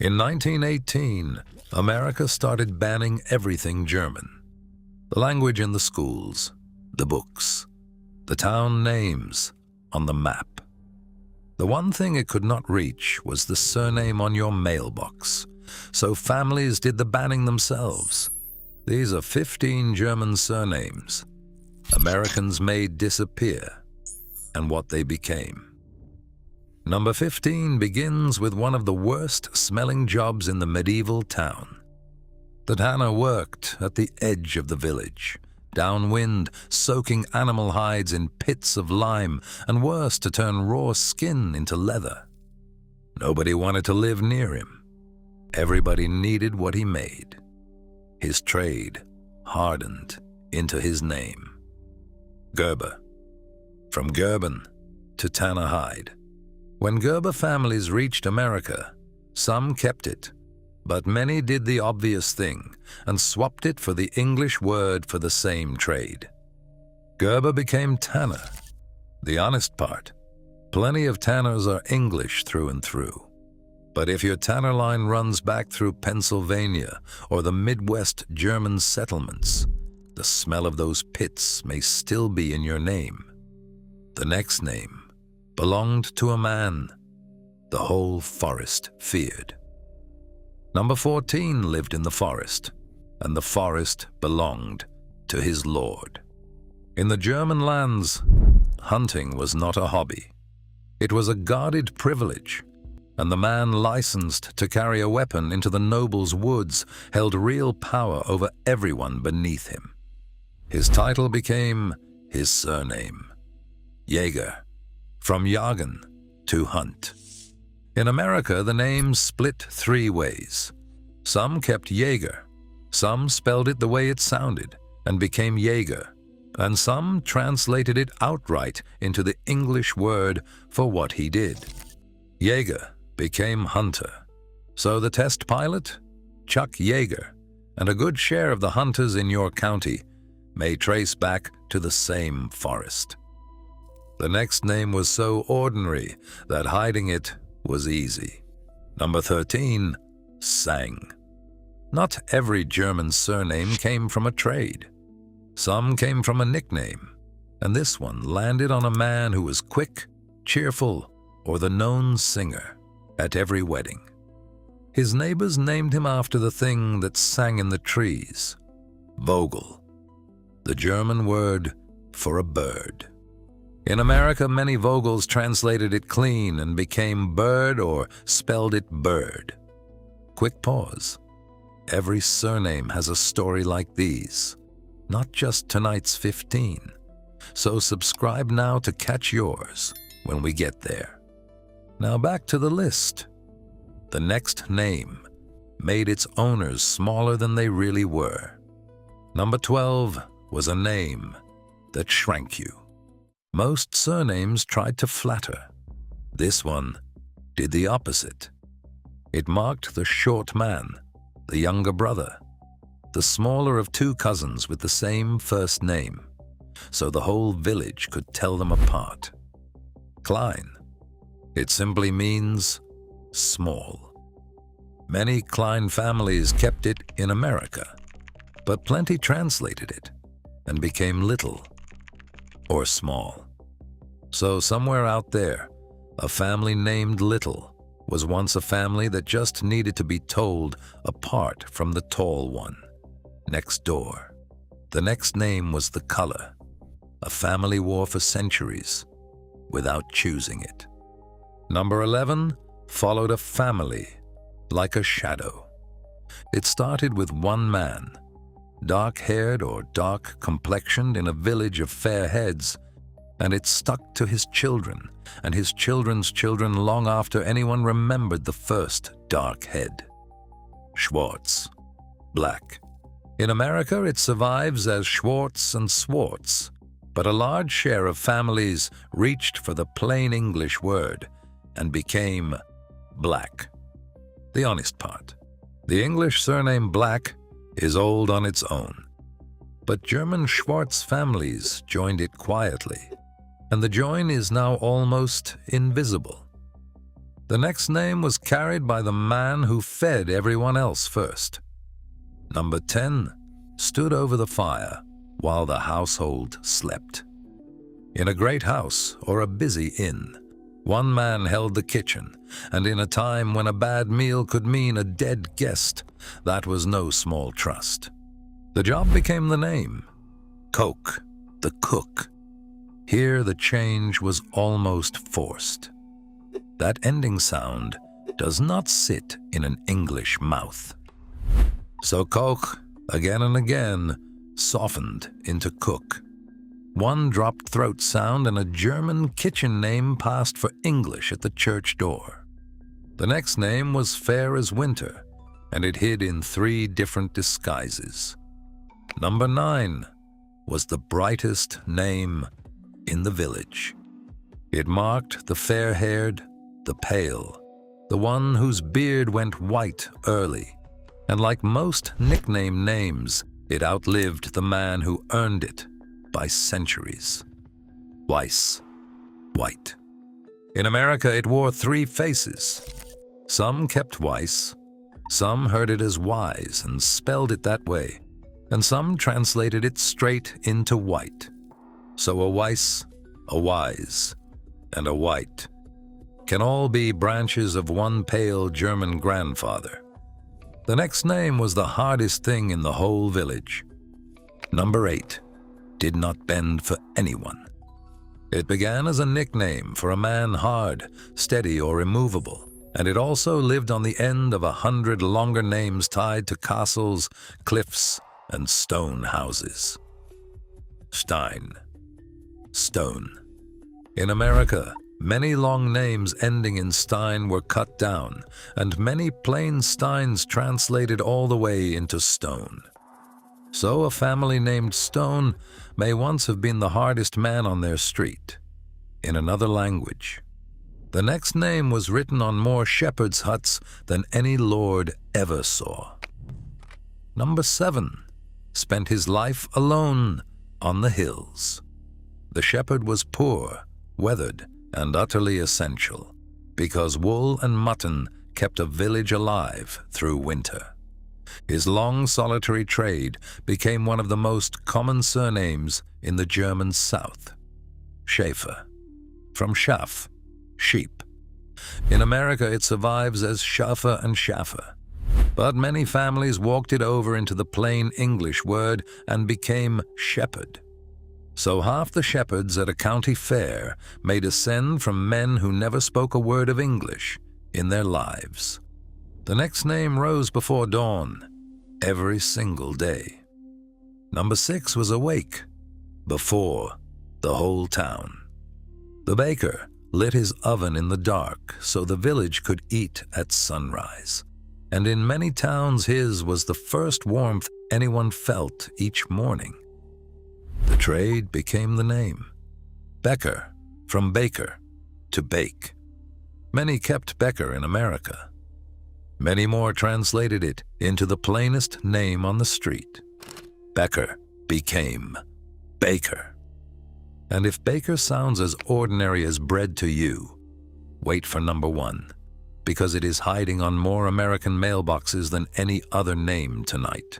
In 1918, America started banning everything German. The language in the schools, the books, the town names on the map. The one thing it could not reach was the surname on your mailbox, so families did the banning themselves. These are 15 German surnames Americans made disappear and what they became. Number 15 begins with one of the worst-smelling jobs in the medieval town. The tanner worked at the edge of the village, downwind, soaking animal hides in pits of lime, and worse, to turn raw skin into leather. Nobody wanted to live near him. Everybody needed what he made. His trade hardened into his name. Gerber. From Gerben to tanner hide. When Gerber families reached America, some kept it, but many did the obvious thing and swapped it for the English word for the same trade. Gerber became tanner. The honest part, plenty of tanners are English through and through. But if your tanner line runs back through Pennsylvania or the Midwest German settlements, the smell of those pits may still be in your name. The next name belonged to a man the whole forest feared. Number 14 lived in the forest, and the forest belonged to his lord. In the German lands, hunting was not a hobby. It was a guarded privilege, and the man licensed to carry a weapon into the noble's woods held real power over everyone beneath him. His title became his surname, Jäger, from jagen, to hunt. In America, the name split 3 ways. Some kept Jäger, some spelled it the way it sounded and became Jäger, and some translated it outright into the English word for what he did. Jäger became hunter, so the test pilot, Chuck Yeager, and a good share of the hunters in your county may trace back to the same forest. The next name was so ordinary that hiding it was easy. Number 13, Sang. Not every German surname came from a trade. Some came from a nickname, and this one landed on a man who was quick, cheerful, or the known singer at every wedding. His neighbors named him after the thing that sang in the trees, Vogel, the German word for a bird. In America, many Vogels translated it clean and became bird or spelled it bird. Quick pause. Every surname has a story like these, not just tonight's 15. So subscribe now to catch yours when we get there. Now back to the list. The next name made its owners smaller than they really were. Number 12 was a name that shrank you. Most surnames tried to flatter. This one did the opposite. It marked the short man, the younger brother, the smaller of 2 cousins with the same first name, so the whole village could tell them apart. Klein. It simply means small. Many Klein families kept it in America, but plenty translated it and became little or small. So somewhere out there, a family named Little was once a family that just needed to be told apart from the tall one next door. The next name was the color a family wore for centuries without choosing it. Number 11 followed a family like a shadow. It started with one man, dark-haired or dark-complexioned in a village of fair heads, and it stuck to his children and his children's children long after anyone remembered the first dark head. Schwartz, black. In America, it survives as Schwartz and Swartz, but a large share of families reached for the plain English word and became black. The honest part, the English surname Black is old on its own, but German Schwartz families joined it quietly, and the join is now almost invisible. The next name was carried by the man who fed everyone else first. Number 10 stood over the fire while the household slept. In a great house or a busy inn, one man held the kitchen, and in a time when a bad meal could mean a dead guest, that was no small trust. The job became the name, Coke, the cook. Here the change was almost forced. That ending sound does not sit in an English mouth. So Coke, again and again, softened into cook. One dropped throat sound and a German kitchen name passed for English at the church door. The next name was fair as winter, and it hid in 3 different disguises. Number 9 was the brightest name in the village. It marked the fair-haired, the pale, the one whose beard went white early, and like most nickname names, it outlived the man who earned it by centuries. Weiss, white. In America, it wore 3 faces. Some kept Weiss, some heard it as wise and spelled it that way, and some translated it straight into white. So a Weiss, a wise, and a white can all be branches of one pale German grandfather. The next name was the hardest thing in the whole village. Number 8 did not bend for anyone. It began as a nickname for a man hard, steady, or immovable, and it also lived on the end of 100 longer names tied to castles, cliffs, and stone houses. Stein, stone. In America, many long names ending in Stein were cut down, and many plain Steins translated all the way into stone. So a family named Stone may once have been the hardest man on their street, in another language. The next name was written on more shepherds' huts than any lord ever saw. Number 7 spent his life alone on the hills. The shepherd was poor, weathered, and utterly essential, because wool and mutton kept a village alive through winter. His long solitary trade became one of the most common surnames in the German South. Schäfer, from Schaf, sheep. In America it survives as Schafer and Schaffer, but many families walked it over into the plain English word and became shepherd. So half the shepherds at a county fair may descend from men who never spoke a word of English in their lives. The next name rose before dawn, every single day. Number 6 was awake, before the whole town. The baker lit his oven in the dark so the village could eat at sunrise, and in many towns his was the first warmth anyone felt each morning. The trade became the name. Becker, from baker to bake. Many kept Becker in America. Many more translated it into the plainest name on the street. Becker became baker. And if baker sounds as ordinary as bread to you, wait for number 1, because it is hiding on more American mailboxes than any other name tonight.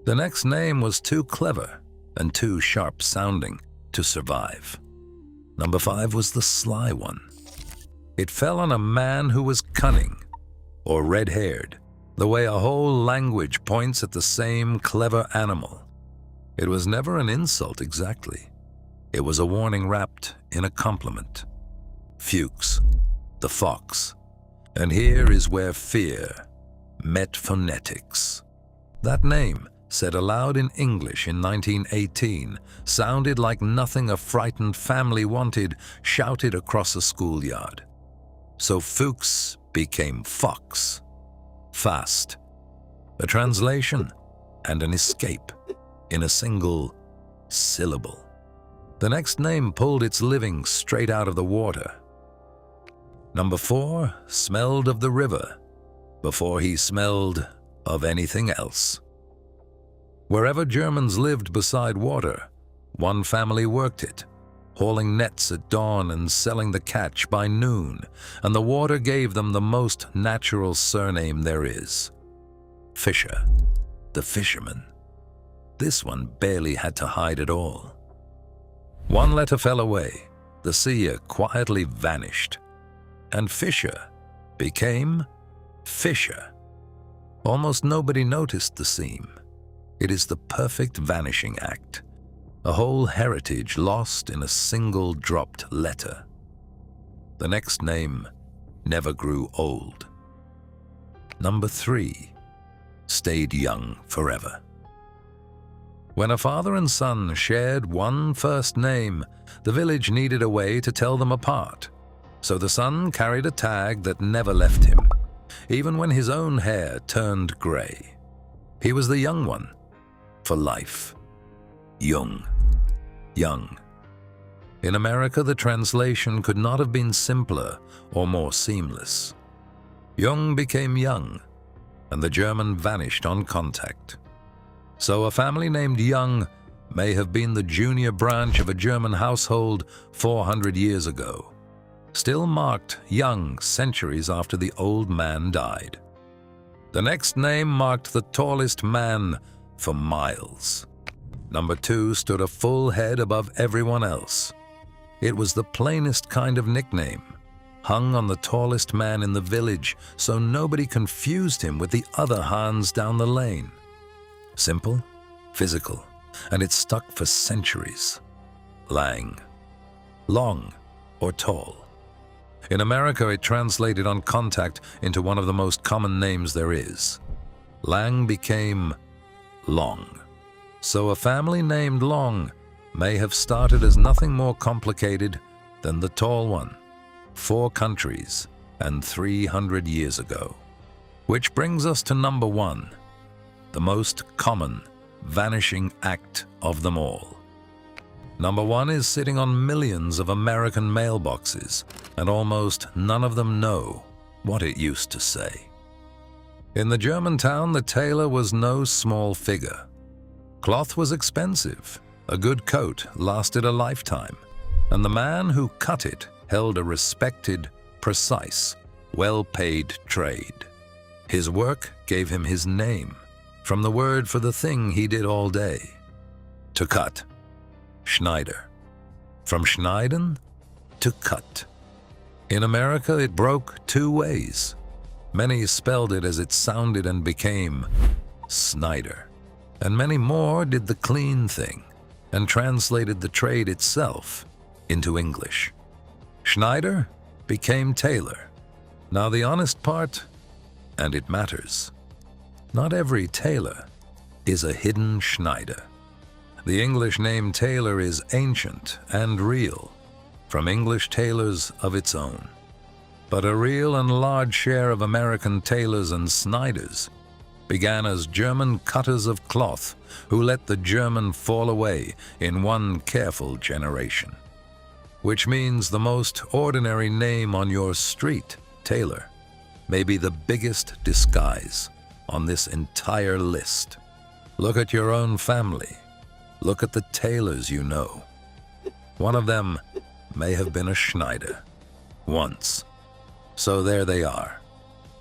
The next name was too clever and too sharp-sounding to survive. Number 5 was the sly one. It fell on a man who was cunning, or red-haired, the way a whole language points at the same clever animal. It was never an insult exactly. It was a warning wrapped in a compliment. Fuchs, the fox. And here is where fear met phonetics. That name, said aloud in English in 1918, sounded like nothing a frightened family wanted shouted across a schoolyard. So Fuchs became fox. Fast. A translation and an escape in a single syllable. The next name pulled its living straight out of the water. Number 4 smelled of the river before he smelled of anything else. Wherever Germans lived beside water, one family worked it, hauling nets at dawn and selling the catch by noon, and the water gave them the most natural surname there is. Fisher, the fisherman. This one barely had to hide at all. One letter fell away, the seer quietly vanished, and Fisher became Fisher. Almost nobody noticed the seam. It is the perfect vanishing act, a whole heritage lost in a single dropped letter. The next name never grew old. Number 3 stayed young forever. When a father and son shared one first name, the village needed a way to tell them apart. So the son carried a tag that never left him, even when his own hair turned gray. He was the young one, for life. Jung. Young. In America, the translation could not have been simpler or more seamless. Jung became young, and the German vanished on contact. So a family named Jung may have been the junior branch of a German household 400 years ago, still marked young centuries after the old man died. The next name marked the tallest man for miles. Number 2 stood a full head above everyone else. It was the plainest kind of nickname, hung on the tallest man in the village so nobody confused him with the other Hans down the lane. Simple, physical, and it stuck for centuries. Lang. Long or tall. In America, it translated on contact into one of the most common names there is. Lang became Long. So a family named Long may have started as nothing more complicated than the tall one, 4 countries and 300 years ago. Which brings us to number 1, the most common vanishing act of them all. Number 1 is sitting on millions of American mailboxes, and almost none of them know what it used to say. In the German town, the tailor was no small figure. Cloth was expensive, a good coat lasted a lifetime, and the man who cut it held a respected, precise, well-paid trade. His work gave him his name, from the word for the thing he did all day. To cut. Schneider. From schneiden to cut. In America, it broke 2 ways. Many spelled it as it sounded and became Snyder. And many more did the clean thing and translated the trade itself into English. Schneider became tailor. Now the honest part, and it matters. Not every tailor is a hidden Schneider. The English name tailor is ancient and real, from English tailors of its own. But a real and large share of American tailors and Sniders began as German cutters of cloth who let the German fall away in one careful generation. Which means the most ordinary name on your street, tailor, may be the biggest disguise on this entire list. Look at your own family. Look at the tailors you know. One of them may have been a Schneider once. So there they are,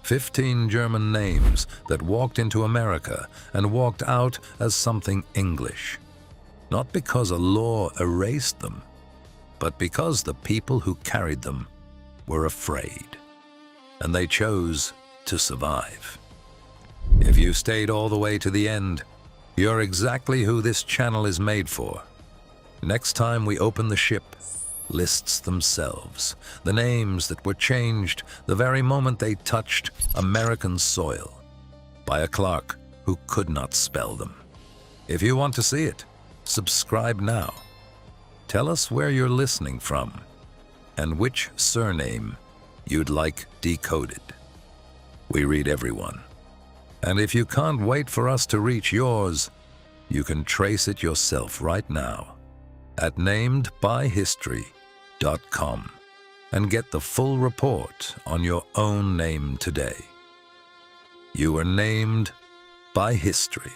15 German names that walked into America and walked out as something English. Not because a law erased them, but because the people who carried them were afraid, and they chose to survive. If you stayed all the way to the end, you're exactly who this channel is made for. Next time we open the ship, lists themselves, the names that were changed the very moment they touched American soil, by a clerk who could not spell them. If you want to see it, subscribe now. Tell us where you're listening from, and which surname you'd like decoded. We read everyone. And if you can't wait for us to reach yours, you can trace it yourself right now at namedbyhistory.com and get the full report on your own name today. You were named by history.